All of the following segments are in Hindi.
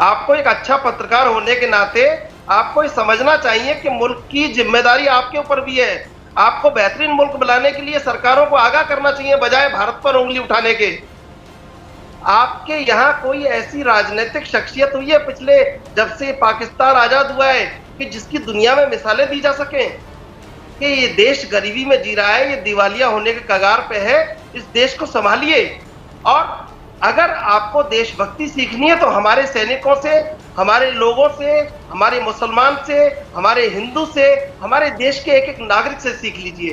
आपको एक अच्छा पत्रकार होने के नाते आपको ये समझना चाहिए कि मुल्क की जिम्मेदारी आपके ऊपर भी है। आपको बेहतरीन मुल्क बनाने के लिए सरकारों को आगाह करना चाहिए बजाय भारत पर उंगली उठाने के। आपके यहाँ कोई ऐसी राजनीतिक शख्सियत हुई है पिछले जब से पाकिस्तान आजाद हुआ है कि जिसकी दुनिया में मिसालें दी जा सकें कि ये देश गरीबी में जी रहा है, ये दिवालिया होने के कगार पे है, इस देश को संभालिए। और अगर आपको देशभक्ति सीखनी है तो हमारे सैनिकों से, हमारे लोगों से, हमारे मुसलमान से, हमारे हिंदू से, हमारे देश के एक एक नागरिक से सीख लीजिए।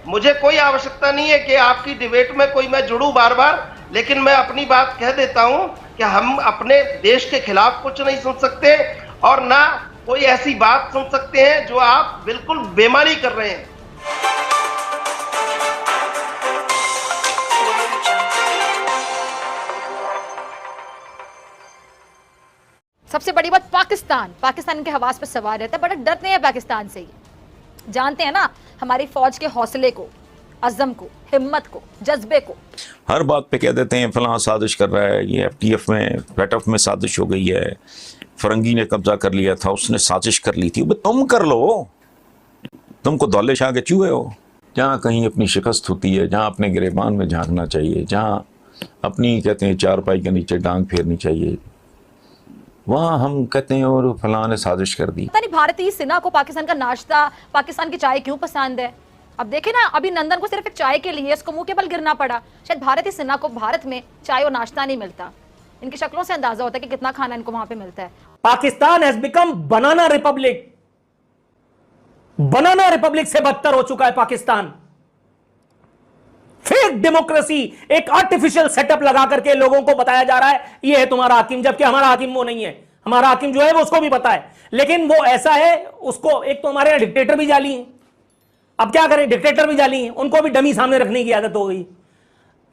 मुझे कोई आवश्यकता नहीं है कि आपकी डिबेट में कोई मैं जुड़ूं बार बार, लेकिन मैं अपनी बात कह देता हूं कि हम अपने देश के खिलाफ कुछ नहीं सुन सकते और ना कोई ऐसी बात सुन सकते हैं जो आप बिल्कुल बेमानी कर रहे हैं। सबसे बड़ी बात, पाकिस्तान के हवास पर सवार रहता है, बड़ा डरते हैं पाकिस्तान से। ये जानते हैं ना हमारी फौज के हौसले को, अज़म को, हिम्मत को, जज्बे को। हर बात पे कह देते हैं फलां साजिश कर रहा है, ये FTF में पैटफ में साजिश हो गई है, फरंगी ने कब्जा कर लिया था, उसने साजिश कर ली थी। तुम कर लो, तुमको दौले शाह के चूहे हो। जहाँ कहीं अपनी शिकस्त होती है, जहाँ अपने गिरेबान में झांकना चाहिए, जहाँ अपनी कहते हैं चारपाई के नीचे डांग फेरनी चाहिए, वहाँ हम कहते हैं और फलां ने साजिश कर दी। पता नहीं भारतीय सेना को पाकिस्तान का नाश्ता, पाकिस्तान की चाय क्यों पसंद है। अब देखे ना, अभी नंदन को सिर्फ एक चाय के लिए इसको मुंह के बल गिरना पड़ा। शायद भारतीय सेना को भारत में चाय और नाश्ता नहीं मिलता। इनकी शक्लों से अंदाजा होता है कि कितना खाना इनको वहां पे मिलता है। Pakistan has become banana Republic. Banana Republic से बदतर हो चुका है पाकिस्तान। फेक डेमोक्रेसी, एक आर्टिफिशियल सेटअप लगा करके लोगों को बताया जा रहा है ये है तुम्हारा हाकिम, जबकि हमारा हाकिम वो नहीं है। हमारा हाकिम जो है वो उसको भी पता है, लेकिन वो ऐसा है, उसको एक तो हमारे यहां डिक्टेटर भी जाली है। अब क्या करें, डिक्टेटर भी जाली हैं, उनको भी डमी सामने रखने की आदत हो गई।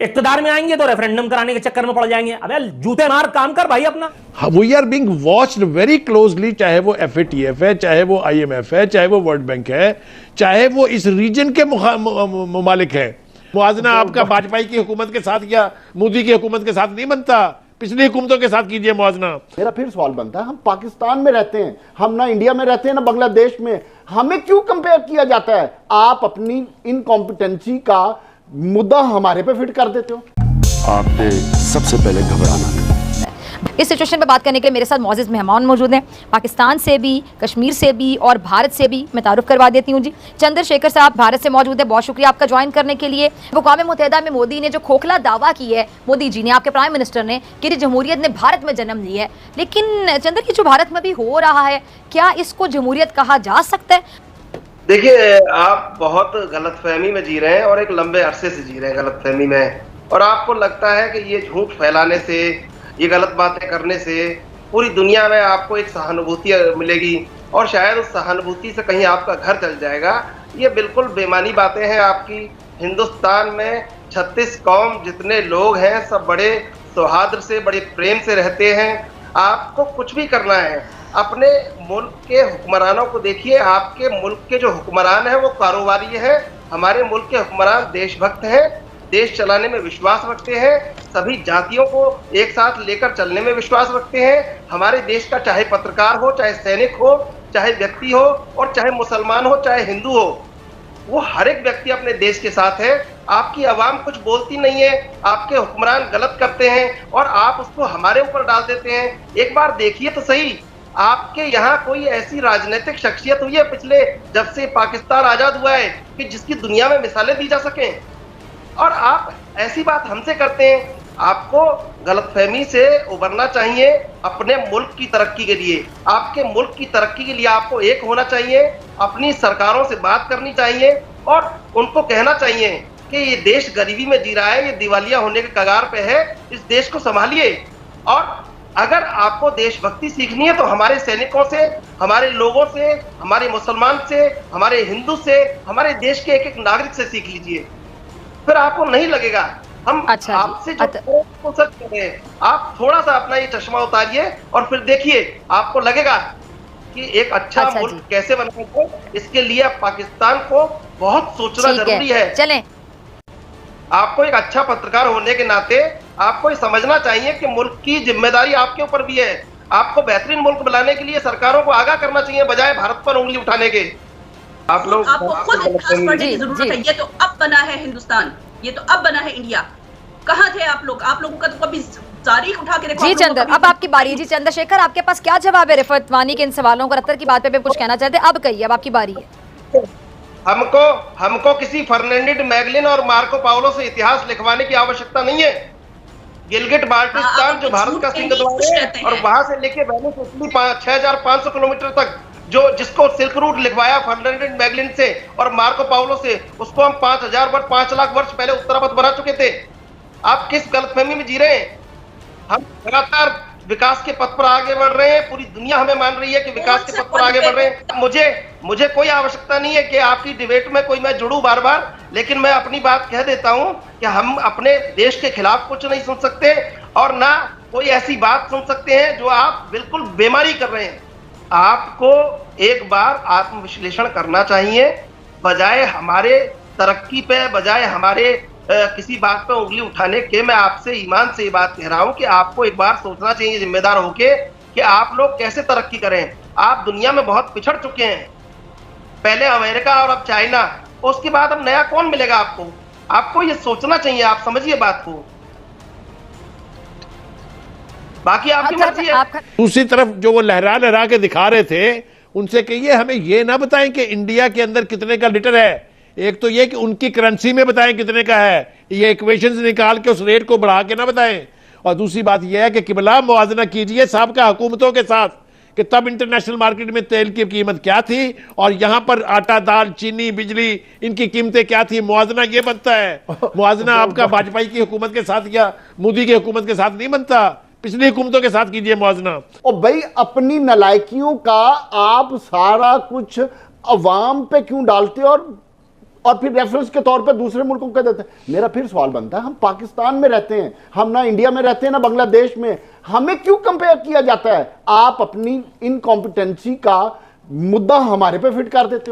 इख्तिदार में आएंगे तो रेफरेंडम कराने के चक्कर में पड़ जाएंगे। अबे जूते मार, काम कर भाई अपना। We are being watched very closely, चाहे वो FATF है, चाहे वो IMF है, चाहे वो वर्ल्ड बैंक है, चाहे वो इस रीजन के मुमालिक है। मुआवजा आपका वाजपेयी की हुकूमत के साथ या मोदी की हुकूमत के साथ नहीं बनता, पिछली हुकूमतों के साथ कीजिए मुआवजा। मेरा फिर सवाल बनता है, हम पाकिस्तान में रहते हैं, हम ना इंडिया में रहते हैं ना बांग्लादेश में, हमें क्यों कंपेयर किया जाता है? आप अपनी इनकॉम्पिटेंसी का मुद्दा हमारे पे फिट कर देते हो। आपने सबसे पहले घबराना। इस सिचुएशन पे बात करने के लिए मेरे साथ मौजूद मेहमान मौजूद हैं, पाकिस्तान से भी, कश्मीर से भी और भारत से भी। मैं तारुफ करवा देती हूँ जी। चंद्रशेखर साहब भारत से मौजूद है, बहुत शुक्रिया आपका ज्वाइन करने के लिए। अक़वाम मुत्तहिदा में मोदी ने जो खोखला दावा की है, मोदी जी ने, आपके प्राइम मिनिस्टर ने, कि जमहूरियत ने भारत में जन्म लिया है, लेकिन चंद्र की जो भारत में भी हो रहा है, क्या इसको जमहूरियत कहा जा सकता है? देखिए, आप बहुत गलतफहमी में जी रहे हैं और एक लंबे अरसे से जी रहे हैं गलतफहमी में, और आपको लगता है कि ये झूठ फैलाने से, ये गलत बातें करने से पूरी दुनिया में आपको एक सहानुभूति मिलेगी और शायद उस सहानुभूति से कहीं आपका घर चल जाएगा। ये बिल्कुल बेमानी बातें हैं आपकी। हिंदुस्तान में 36 कौम जितने लोग हैं सब बड़े सौहार्द से, बड़े प्रेम से रहते हैं। आपको कुछ भी करना है, अपने मुल्क के हुक्मरानों को देखिए। आपके मुल्क के जो हुक्मरान हैं वो कारोबारी हैं, हमारे मुल्क के हुक्मरान देशभक्त हैं, देश चलाने में विश्वास रखते हैं, सभी जातियों को एक साथ लेकर चलने में विश्वास रखते हैं। हमारे देश का चाहे पत्रकार हो, चाहे सैनिक हो, चाहे व्यक्ति हो, और चाहे मुसलमान हो, चाहे हिंदू हो, वो हर एक व्यक्ति अपने देश के साथ है। आपकी आवाम कुछ बोलती नहीं है, आपके हुक्मरान गलत करते हैं और आप उसको हमारे ऊपर डाल देते हैं। एक बार देखिए तो सही, आपके यहाँ कोई ऐसी राजनीतिक शख्सियत हुई है पिछले जब से पाकिस्तान आजाद हुआ है कि जिसकी दुनिया में मिसालें दी जा सकें, और आप ऐसी बात हमसे करते हैं। आपको गलतफहमी से उबरना चाहिए अपने मुल्क की तरक्की के लिए। आपके मुल्क की तरक्की के लिए आपको एक होना चाहिए, अपनी सरकारों से बात करनी चाहिए और उनको कहना चाहिए कि ये देश गरीबी में जी रहा है, ये दिवालिया होने के कगार पे है, इस देश को संभालिए। और अगर आपको देशभक्ति सीखनी है तो हमारे सैनिकों से, हमारे लोगों से, हमारे मुसलमान से, हमारे हिंदू से, हमारे देश के एक एक नागरिक से सीख लीजिए, फिर आपको नहीं लगेगा हम आपसे जो सच कर रहे हैं। आप थोड़ा सा अपना ये चश्मा उतारिए और फिर देखिए, आपको लगेगा कि एक अच्छा मुल्क कैसे बनाए। इसके लिए पाकिस्तान को बहुत सोचना जरूरी है। चलें, आपको एक अच्छा पत्रकार होने के नाते आपको ये समझना चाहिए कि मुल्क की जिम्मेदारी आपके ऊपर भी है। आपको बेहतरीन मुल्क बनाने के लिए सरकारों को आगाह करना चाहिए बजाय भारत पर उंगली उठाने के। आप लोग आपको खुद इतिहास पढ़ने की जरूरत है। ये तो अब बना है हिंदुस्तान, ये तो अब बना है इंडिया। कहाँ थे आप लोग? आप लोगों का तो कभी तारीख उठा के देखो। जी चंद्र, अब आपकी बारी है। जी चंद्रशेखर, आपके पास क्या जवाब है रिफत वानी के इन सवालों को? रत्तर की बात पे कुछ कहना चाहते हैं? अब कहिए, अब आपकी बारी है। हमको किसी फर्नांडिस मैगलिन और मार्को पाउलो से इतिहास लिखवाने की आवश्यकता नहीं है। गिलगिट बाल्टिस्तान जो भारत का सिंह द्वार है और वहां से लेके वेनिस 6500 किलोमीटर तक जो जिसको सिल्क रूट लिखवाया फर्नांडिस मैगलिन से और मार्को पाउलो से, उसको हम 5 लाख वर्ष पहले उत्तरावत बना चुके थे। आप किस गलतफहमी में जी रहे हैं? हम लगातार विकास के पथ पर आगे बढ़ रहे हैं, पूरी दुनिया हमें मान रही है कि विकास के पथ पर आगे बढ़ रहे हैं। मुझे कोई आवश्यकता नहीं है कि आपकी डिबेट में कोई मैं जुड़ूं बार बार, लेकिन मैं अपनी बात कह देता हूं कि हम अपने देश के खिलाफ कुछ नहीं सुन सकते और ना कोई ऐसी बात सुन सकते हैं जो आप बिल्कुल बेमारी कर रहे हैं। आपको एक बार आत्मविश्लेषण करना चाहिए, बजाय हमारे तरक्की पे, बजाय हमारे किसी बात पर उंगली उठाने के। मैं आपसे ईमान से ये बात कह रहा हूं कि आपको एक बार सोचना चाहिए जिम्मेदार होके कि आप लोग कैसे तरक्की करें। आप दुनिया में बहुत पिछड़ चुके हैं, पहले अमेरिका और अब चाइना, उसके बाद अब नया कौन मिलेगा आपको? आपको ये सोचना चाहिए, आप समझिए बात को। बाकी आपकी मर्जी है। दूसरी तरफ जो वो लहरा लहरा के दिखा रहे थे, उनसे कहिए हमें ये ना बताएं कि इंडिया के अंदर कितने का लीटर है। एक तो ये कि उनकी करेंसी में बताएं कितने का है, ये इक्वेशंस निकाल के उस रेट को बढ़ा के ना बताएं। और दूसरी बात यह है कि किबला मुआवजा कीजिए साबका हुकूमतों के साथ कि तब इंटरनेशनल मार्केट में तेल की कीमत क्या थी और यहां पर आटा, दाल, चीनी, बिजली, इनकी कीमतें क्या थी। मुआवजा ये बनता है, मुआवजा आपका वाजपेयी की हुकूमत के साथ या मोदी की हुकूमत के साथ नहीं बनता, पिछली हुकूमतों के साथ कीजिए मुआवजा। और भाई अपनी नालायकियों का आप सारा कुछ अवाम पे क्यों डालते हो और फिर रेफरेंस के तौर पे दूसरे मुल्कों को कह देते हैं। मेरा फिर सवाल बनता है, हम पाकिस्तान में रहते हैं, हम ना इंडिया में रहते हैं ना बांग्लादेश में, हमें क्यों कंपेयर किया जाता है? आप अपनी इनकॉम्पिटेंसी का मुद्दा हमारे पे फिट कर देते हो।